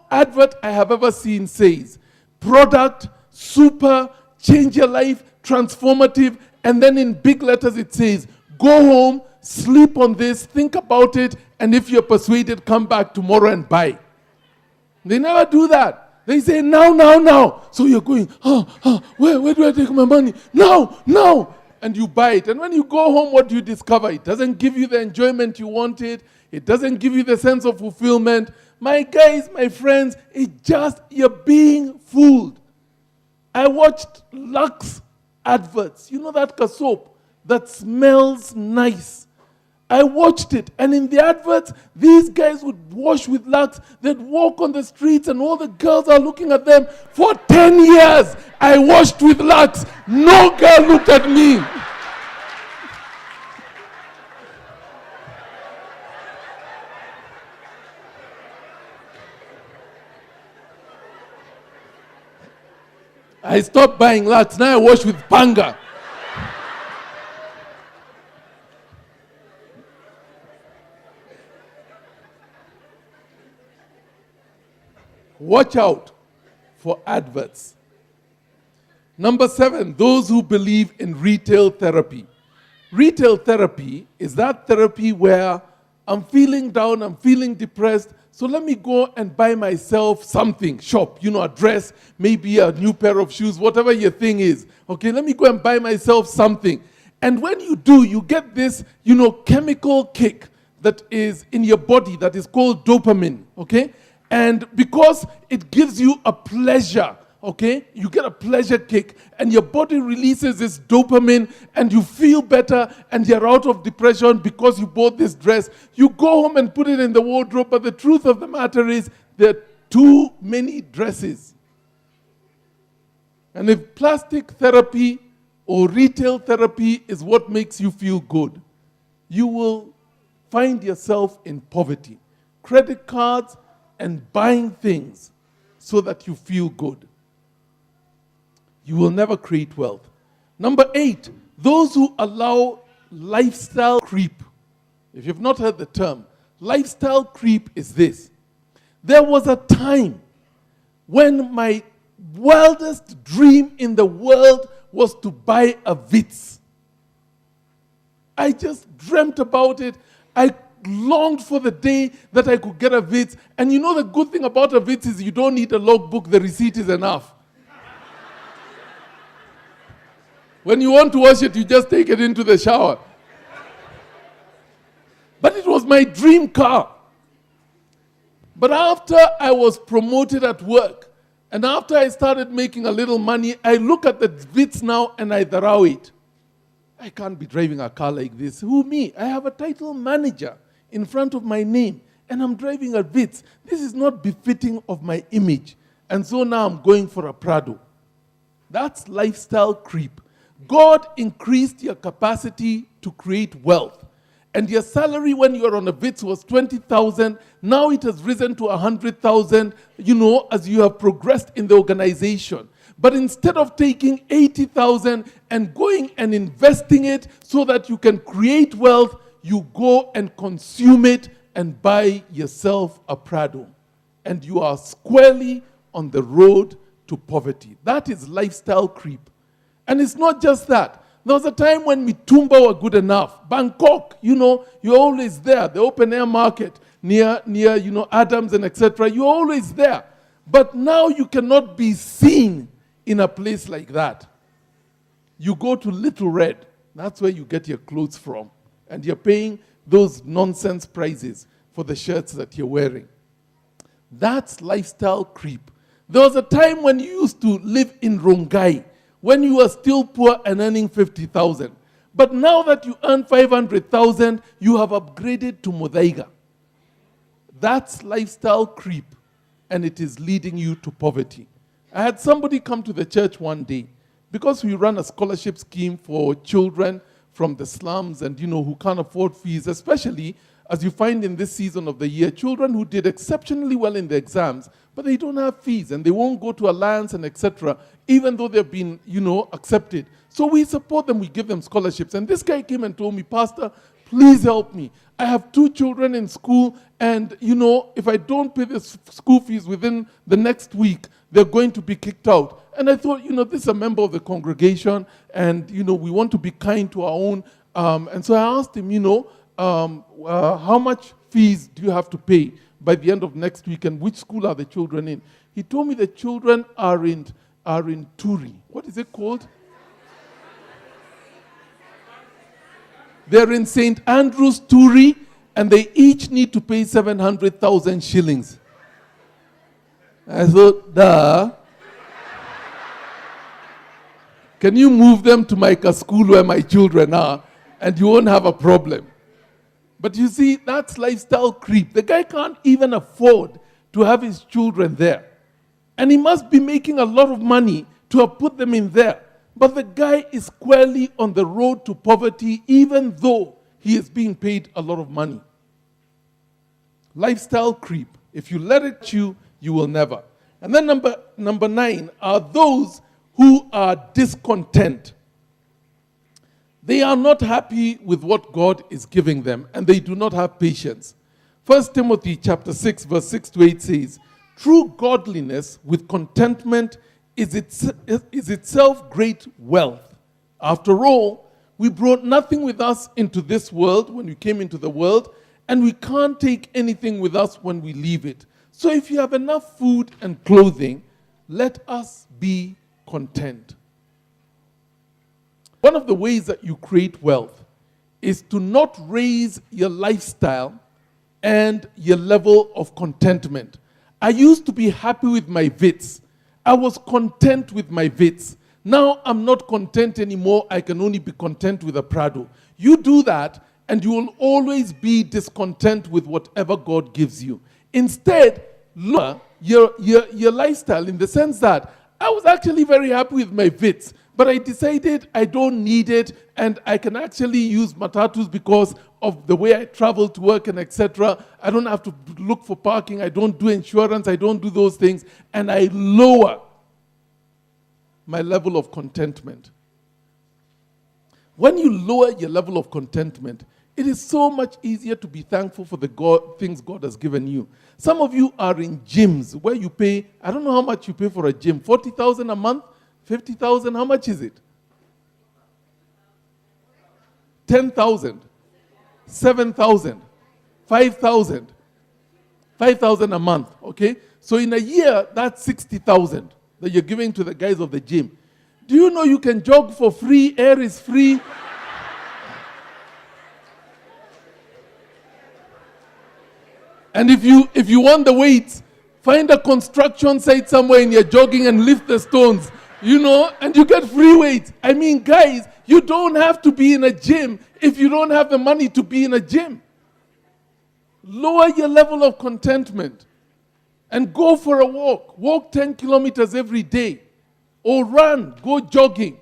[SPEAKER 1] advert I have ever seen says, product, super, change your life, transformative, and then in big letters it says, go home, sleep on this, think about it, and if you're persuaded, come back tomorrow and buy. They never do that. They say, now. So you're going, where do I take my money? Now. And you buy it. And when you go home, what do you discover? It doesn't give you the enjoyment you wanted. It doesn't give you the sense of fulfillment. My guys, my friends, you're being fooled. I watched Lux adverts. You know that soap that smells nice. I watched it, and in the adverts, these guys would wash with Lux. They'd walk on the streets, and all the girls are looking at them. For 10 years, I washed with Lux. No girl looked at me. I stopped buying Lux. Now I wash with Panga. Watch out for adverts. Number 7, those who believe in retail therapy. Retail therapy is that therapy where I'm feeling down, I'm feeling depressed, so let me go and buy myself something, shop, a dress, maybe a new pair of shoes, whatever your thing is. Okay, let me go and buy myself something. And when you do, you get this, chemical kick that is in your body that is called dopamine, okay? And because it gives you a pleasure, okay? You get a pleasure kick, and your body releases this dopamine, and you feel better, and you're out of depression because you bought this dress. You go home and put it in the wardrobe, but the truth of the matter is there are too many dresses. And if plastic therapy or retail therapy is what makes you feel good, you will find yourself in poverty. Credit cards and buying things so that you feel good. You will never create wealth. Number 8, those who allow lifestyle creep. If you've not heard the term, lifestyle creep is this. There was a time when my wildest dream in the world was to buy a Vitz. I just dreamt about it. I longed for the day that I could get a Vitz. And the good thing about a Vitz is you don't need a logbook, the receipt is enough. When you want to wash it, you just take it into the shower. But it was my dream car. But after I was promoted at work, and after I started making a little money, I look at the Vitz now and I dharau it. I can't be driving a car like this. Who, me? I have a title manager in front of my name, and I'm driving a Vitz. This is not befitting of my image. And so now I'm going for a Prado. That's lifestyle creep. God increased your capacity to create wealth. And your salary when you were on a Vitz was 20,000. Now it has risen to 100,000, as you have progressed in the organization. But instead of taking 80,000 and going and investing it so that you can create wealth, you go and consume it and buy yourself a Prado. And you are squarely on the road to poverty. That is lifestyle creep. And it's not just that. There was a time when Mitumba were good enough. Bangkok, you're always there. The open air market near Adams and etc. You're always there. But now you cannot be seen in a place like that. You go to Little Red. That's where you get your clothes from. And you're paying those nonsense prices for the shirts that you're wearing. That's lifestyle creep. There was a time when you used to live in Rongai, when you were still poor and earning 50,000. But now that you earn 500,000, you have upgraded to Muthaiga. That's lifestyle creep, and it is leading you to poverty. I had somebody come to the church one day, because we run a scholarship scheme for children from the slums and, who can't afford fees, especially as you find in this season of the year, children who did exceptionally well in the exams, but they don't have fees and they won't go to Alliance and etc., even though they've been, accepted. So we support them, we give them scholarships. And this guy came and told me, Pastor, please help me. I have 2 children in school and, if I don't pay the school fees within the next week, they're going to be kicked out. And I thought, this is a member of the congregation and, we want to be kind to our own. And so I asked him, how much fees do you have to pay by the end of next week. And which school are the children in? He told me the children are in Turi. What is it called? They're in St. Andrew's, Turi, and they each need to pay 700,000 shillings. I thought, duh. Can you move them to my school where my children are, and you won't have a problem? But you see, that's lifestyle creep. The guy can't even afford to have his children there. And he must be making a lot of money to have put them in there. But the guy is squarely on the road to poverty, even though he is being paid a lot of money. Lifestyle creep. If you let it you will never. And then number 9 are those who are discontent. They are not happy with what God is giving them, and they do not have patience. 1 Timothy chapter 6, verse 6 to 8 says, true godliness with contentment is itself great wealth. After all, we brought nothing with us into this world when we came into the world, and we can't take anything with us when we leave it. So if you have enough food and clothing, let us be content. One of the ways that you create wealth is to not raise your lifestyle and your level of contentment. I used to be happy with my Vitz. I was content with my Vitz. Now I'm not content anymore. I can only be content with a Prado. You do that, and you will always be discontent with whatever God gives you. Instead, lower your lifestyle in the sense that I was actually very happy with my Vitz, but I decided I don't need it, and I can actually use matatus because of the way I travel to work and etc. I don't have to look for parking. I don't do insurance. I don't do those things. And I lower my level of contentment. When you lower your level of contentment, it is so much easier to be thankful for the things God has given you. Some of you are in gyms where you pay, I don't know how much you pay for a gym, 40,000 a month, 50,000, how much is it? 10,000, 7,000, 5,000, 5,000 a month, okay? So in a year, that's 60,000 that you're giving to the guys of the gym. Do you know you can jog for free, air is free? And if you want the weights, find a construction site somewhere and you're jogging and lift the stones, and you get free weights. I mean, guys, you don't have to be in a gym if you don't have the money to be in a gym. Lower your level of contentment and go for a walk. Walk 10 kilometers every day. Or run, go jogging.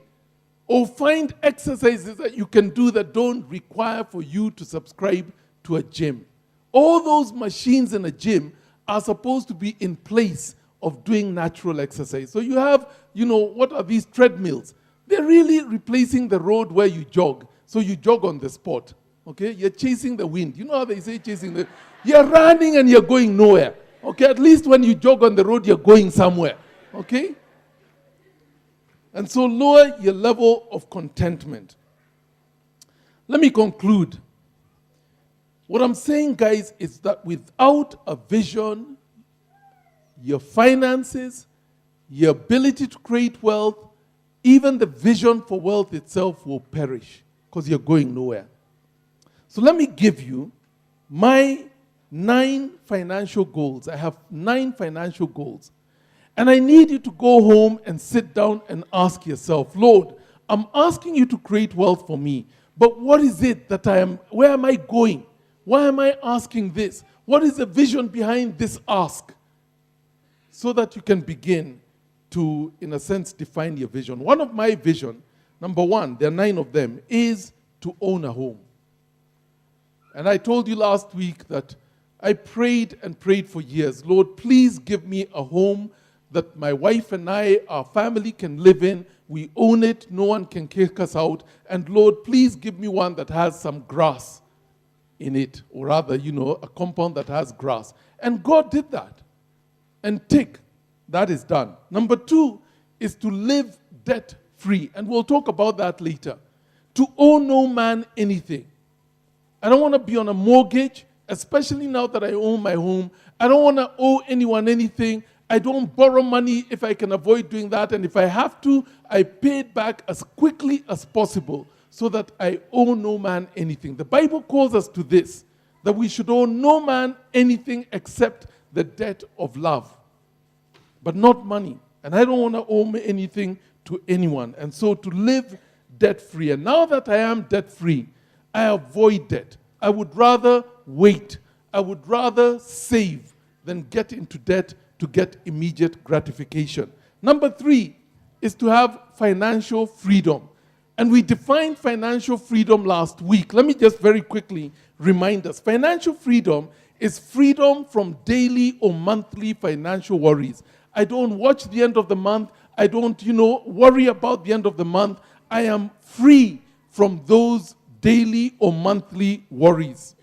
[SPEAKER 1] Or find exercises that you can do that don't require for you to subscribe to a gym. All those machines in a gym are supposed to be in place of doing natural exercise. So you have, what are these treadmills? They're really replacing the road where you jog. So you jog on the spot, okay? You're chasing the wind. You know how they say chasing the... You're running and you're going nowhere, okay? At least when you jog on the road, you're going somewhere, okay? And so lower your level of contentment. Let me conclude. What I'm saying, guys, is that without a vision, your finances, your ability to create wealth, even the vision for wealth itself will perish because you're going nowhere. So let me give you my 9 financial goals. I have 9 financial goals. And I need you to go home and sit down and ask yourself, Lord, I'm asking you to create wealth for me, but what is it that where am I going? Why am I asking this? What is the vision behind this ask? So that you can begin to, in a sense, define your vision. One of my vision, number 1, there are 9 of them, is to own a home. And I told you last week that I prayed and prayed for years. Lord, please give me a home that my wife and I, our family can live in. We own it. No one can kick us out. And Lord, please give me one that has some grass in it, or rather, a compound that has grass. And God did that. And tick, that is done. Number 2 is to live debt-free. And we'll talk about that later. To owe no man anything. I don't want to be on a mortgage especially now that I own my home. I don't want to owe anyone anything. I don't borrow money if I can avoid doing that. And if I have to, I pay it back as quickly as possible so that I owe no man anything. The Bible calls us to this, that we should owe no man anything except the debt of love, but not money. And I don't want to owe anything to anyone. And so to live debt-free. And now that I am debt-free, I avoid debt. I would rather wait. I would rather save than get into debt to get immediate gratification. Number 3 is to have financial freedom. And we defined financial freedom last week. Let me just very quickly remind us. Financial freedom is freedom from daily or monthly financial worries. I don't watch the end of the month. I don't, worry about the end of the month. I am free from those daily or monthly worries.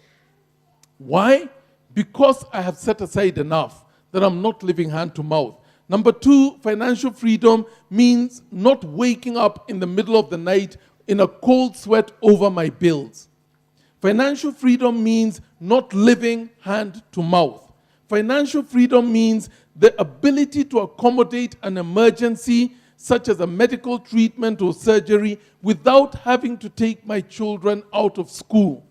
[SPEAKER 1] Why? Because I have set aside enough that I'm not living hand to mouth. Number 2, financial freedom means not waking up in the middle of the night in a cold sweat over my bills. Financial freedom means not living hand to mouth. Financial freedom means the ability to accommodate an emergency such as a medical treatment or surgery without having to take my children out of school.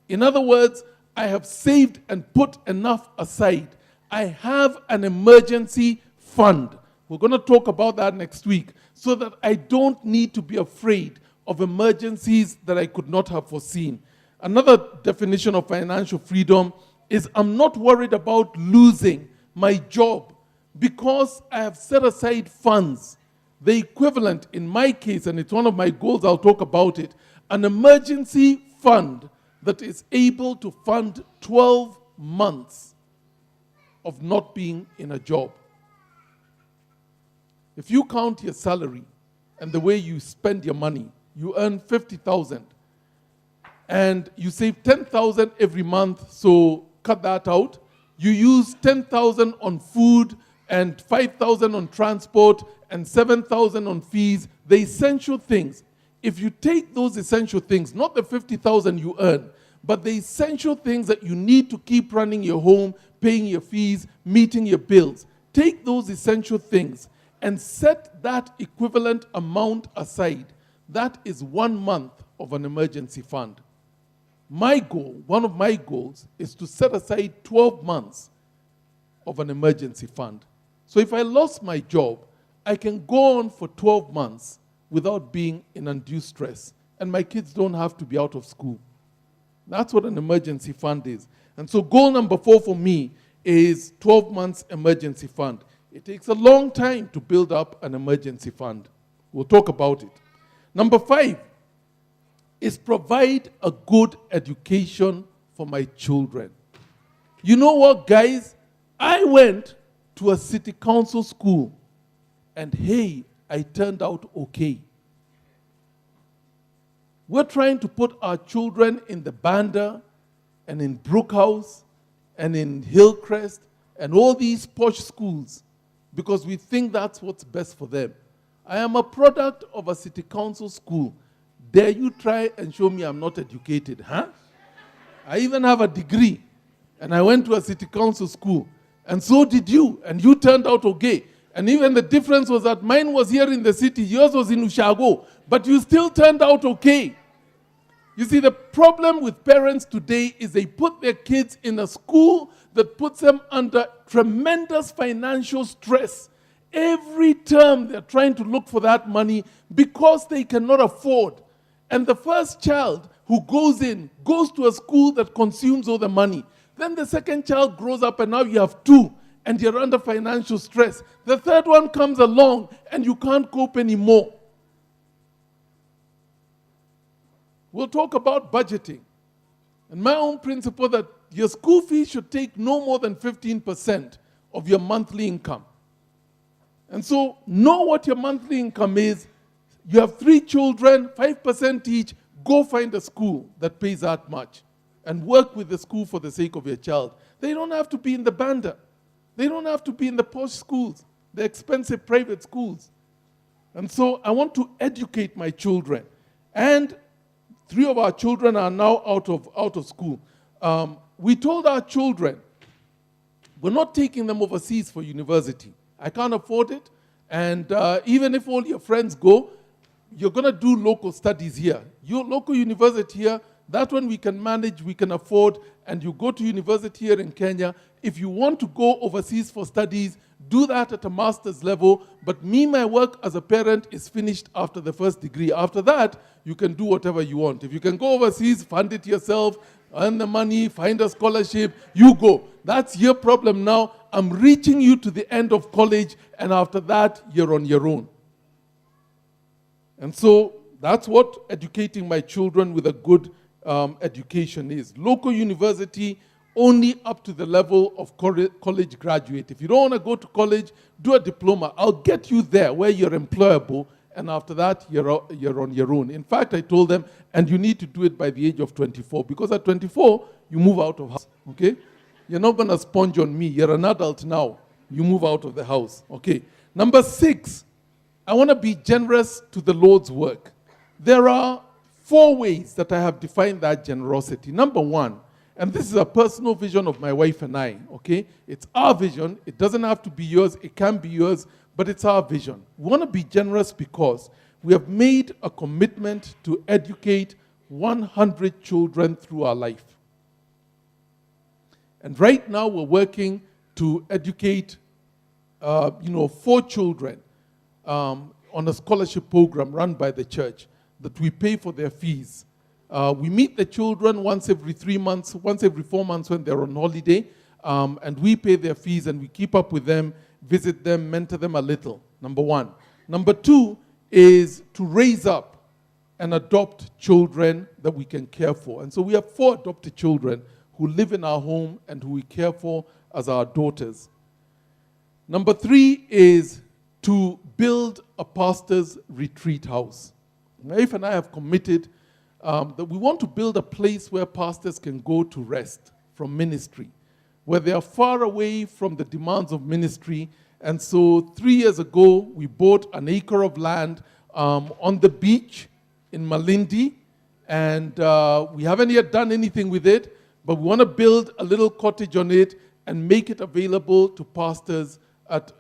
[SPEAKER 1] In other words, I have saved and put enough aside. I have an emergency fund. We're going to talk about that next week so that I don't need to be afraid of emergencies that I could not have foreseen. Another definition of financial freedom is I'm not worried about losing my job because I have set aside funds. The equivalent, in my case, and it's one of my goals, I'll talk about it, an emergency fund that is able to fund 12 months of not being in a job. If you count your salary and the way you spend your money, you earn 50,000 and you save 10,000 every month, so cut that out. You use 10,000 on food and 5,000 on transport and 7,000 on fees, the essential things. If you take those essential things, not the 50,000 you earn, but the essential things that you need to keep running your home, paying your fees, meeting your bills, take those essential things and set that equivalent amount aside. That is 1 month of an emergency fund. My goal, one of my goals, is to set aside 12 months of an emergency fund. So if I lost my job, I can go on for 12 months without being in undue stress, and my kids don't have to be out of school. That's what an emergency fund is. And so goal number 4 for me is 12 months emergency fund. It takes a long time to build up an emergency fund. We'll talk about it. Number 5 is provide a good education for my children. You know what, guys? I went to a city council school, and hey, I turned out okay. We're trying to put our children in the Banda and in Brookhouse and in Hillcrest and all these posh schools because we think that's what's best for them. I am a product of a city council school. Dare you try and show me I'm not educated, huh? I even have a degree, and I went to a city council school, and so did you, and you turned out okay. And even the difference was that mine was here in the city, yours was in Ushago, but you still turned out okay. You see, the problem with parents today is they put their kids in a school that puts them under tremendous financial stress. Every term they're trying to look for that money because they cannot afford. And the first child who goes to a school that consumes all the money. Then the second child grows up and now you have 2 and you're under financial stress. The third one comes along and you can't cope anymore. We'll talk about budgeting. And my own principle that your school fee should take no more than 15% of your monthly income. And so know what your monthly income is. You have 3 children, 5% each. Go find a school that pays that much and work with the school for the sake of your child. They don't have to be in the Banda. They don't have to be in the posh schools, the expensive private schools. And so I want to educate my children. And 3 of our children are now out of school. we told our children, we're not taking them overseas for university. I can't afford it. And even if all your friends go, you're going to do local studies here. Your local university here, that one we can manage, we can afford, and you go to university here in Kenya. If you want to go overseas for studies, do that at a master's level. But me, my work as a parent is finished after the first degree. After that, you can do whatever you want. If you can go overseas, fund it yourself, earn the money, find a scholarship, you go. That's your problem now. I'm reaching you to the end of college, and after that, you're on your own. And so that's what educating my children with a good education is. Local university, only up to the level of college graduate. If you don't want to go to college, do a diploma. I'll get you there where you're employable, and after that, you're on your own. In fact, I told them, and you need to do it by the age of 24, because at 24, you move out of house, okay? You're not going to sponge on me. You're an adult now. You move out of the house, okay? Number 6, I want to be generous to the Lord's work. There are 4 ways that I have defined that generosity. Number 1, and this is a personal vision of my wife and I, okay? It's our vision. It doesn't have to be yours. It can be yours, but it's our vision. We want to be generous because we have made a commitment to educate 100 children through our life. And right now we're working to educate 4 children on a scholarship program run by the church that we pay for their fees. We meet the children once every 3 months, once every 4 months when they're on holiday, and we pay their fees and we keep up with them, visit them, mentor them a little, number 1. Number 2 is to raise up and adopt children that we can care for. And so we have 4 adopted children who live in our home and who we care for as our daughters. Number 3 is to build a pastor's retreat house. My wife and I have committed that we want to build a place where pastors can go to rest from ministry, where they are far away from the demands of ministry. And so 3 years ago, we bought an acre of land on the beach in Malindi, and we haven't yet done anything with it, but we want to build a little cottage on it and make it available to pastors at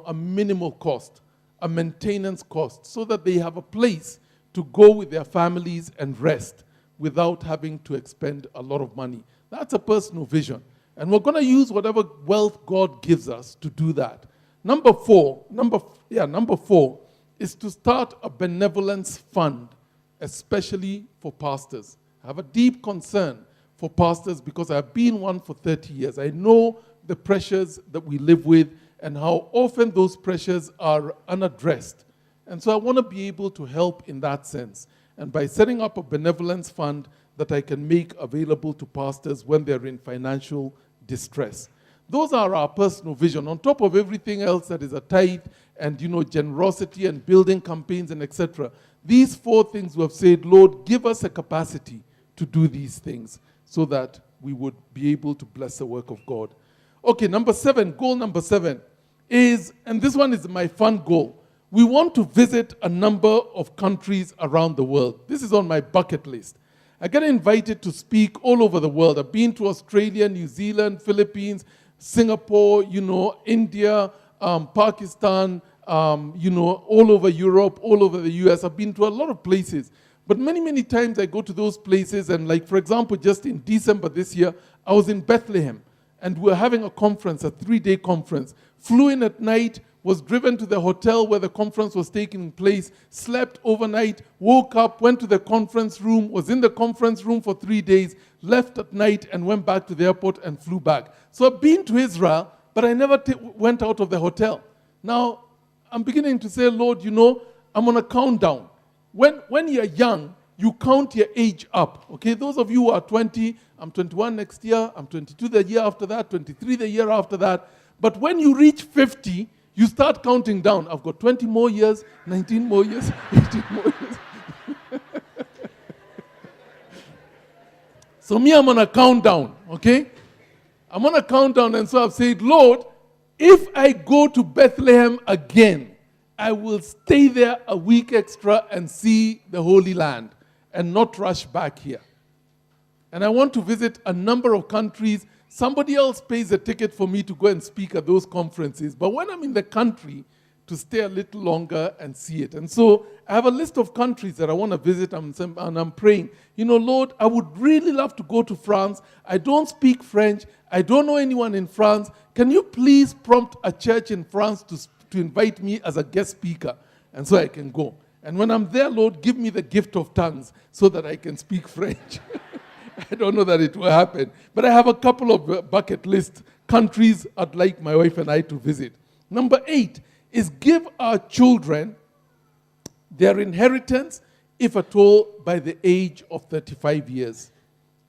[SPEAKER 1] a minimal cost, a maintenance cost, so that they have a place to go with their families and rest without having to expend a lot of money. That's a personal vision. And we're going to use whatever wealth God gives us to do that. Number 4 is to start a benevolence fund, especially for pastors. I have a deep concern for pastors because I've been one for 30 years. I know the pressures that we live with and how often those pressures are unaddressed. And so I want to be able to help in that sense. And by setting up a benevolence fund that I can make available to pastors when they're in financial distress. Those are our personal vision. On top of everything else that is a tithe and generosity and building campaigns and etc. These 4 things we have said, Lord, give us a capacity to do these things so that we would be able to bless the work of God. Okay, goal number 7 is, and this one is my fun goal, we want to visit a number of countries around the world. This is on my bucket list. I get invited to speak all over the world. I've been to Australia, New Zealand, Philippines, Singapore, India, Pakistan, all over Europe, all over the US. I've been to a lot of places. But many, many times I go to those places and like, for example, just in December this year, I was in Bethlehem and we were having a conference, a 3-day conference. Flew in at night, was driven to the hotel where the conference was taking place, slept overnight, woke up, went to the conference room, was in the conference room for 3 days, left at night and went back to the airport and flew back. So I've been to Israel, but I never went out of the hotel. Now, I'm beginning to say, Lord, I'm on a countdown. When you're young, you count your age up. Okay, those of you who are 20, I'm 21 next year, I'm 22 the year after that, 23 the year after that. But when you reach 50, you start counting down. I've got 20 more years, 19 more years, 18 more years. So me, I'm on a countdown, okay? I'm on a countdown, and so I've said, Lord, if I go to Bethlehem again, I will stay there a week extra and see the Holy Land and not rush back here. And I want to visit a number of countries. Somebody else pays a ticket for me to go and speak at those conferences. But when I'm in the country, to stay a little longer and see it. And so I have a list of countries that I want to visit, and I'm praying, Lord, I would really love to go to France. I don't speak French. I don't know anyone in France. Can you please prompt a church in France to invite me as a guest speaker? And so I can go. And when I'm there, Lord, give me the gift of tongues so that I can speak French. I don't know that it will happen. But I have a couple of bucket list countries I'd like my wife and I to visit. Number 8 is give our children their inheritance, if at all, by the age of 35 years.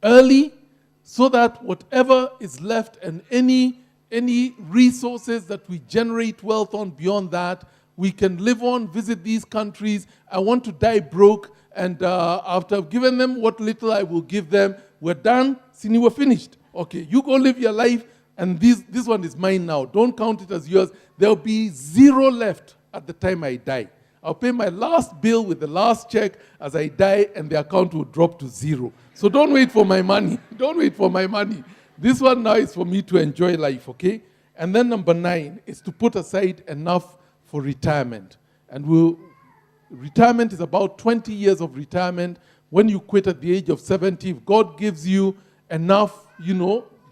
[SPEAKER 1] Early, so that whatever is left and any resources that we generate wealth on beyond that, we can live on, visit these countries. I want to die broke, and after I've given them what little I will give them, we're done, Sini, we're finished. Okay, you go live your life, and this one is mine now. Don't count it as yours. There'll be zero left at the time I die. I'll pay my last bill with the last check as I die, and the account will drop to zero. So don't wait for my money. Don't wait for my money. This one now is for me to enjoy life, okay? And then number 9 is to put aside enough for retirement. And retirement is about 20 years of retirement. When you quit at the age of 70, if God gives you enough,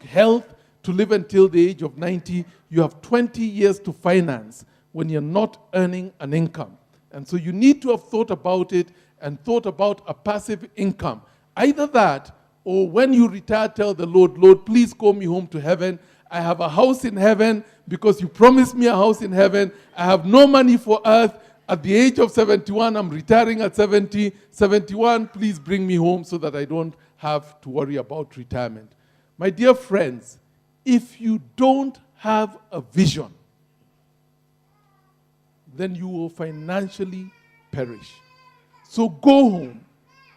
[SPEAKER 1] health to live until the age of 90, you have 20 years to finance when you're not earning an income. And so you need to have thought about it and thought about a passive income. Either that, or when you retire, tell the Lord, Lord, please call me home to heaven. I have a house in heaven because you promised me a house in heaven. I have no money for earth. At the age of 71, I'm retiring at 70. 71, please bring me home so that I don't have to worry about retirement. My dear friends, if you don't have a vision, then you will financially perish. So go home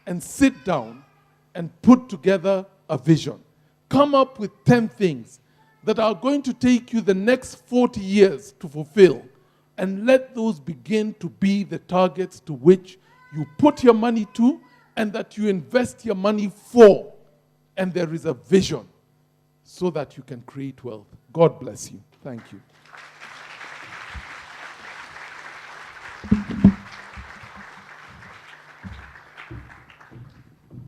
[SPEAKER 1] and sit down and put together a vision. Come up with 10 things that are going to take you the next 40 years to fulfill, and let those begin to be the targets to which you put your money to and that you invest your money for. And there is a vision so that you can create wealth. God bless you. Thank you.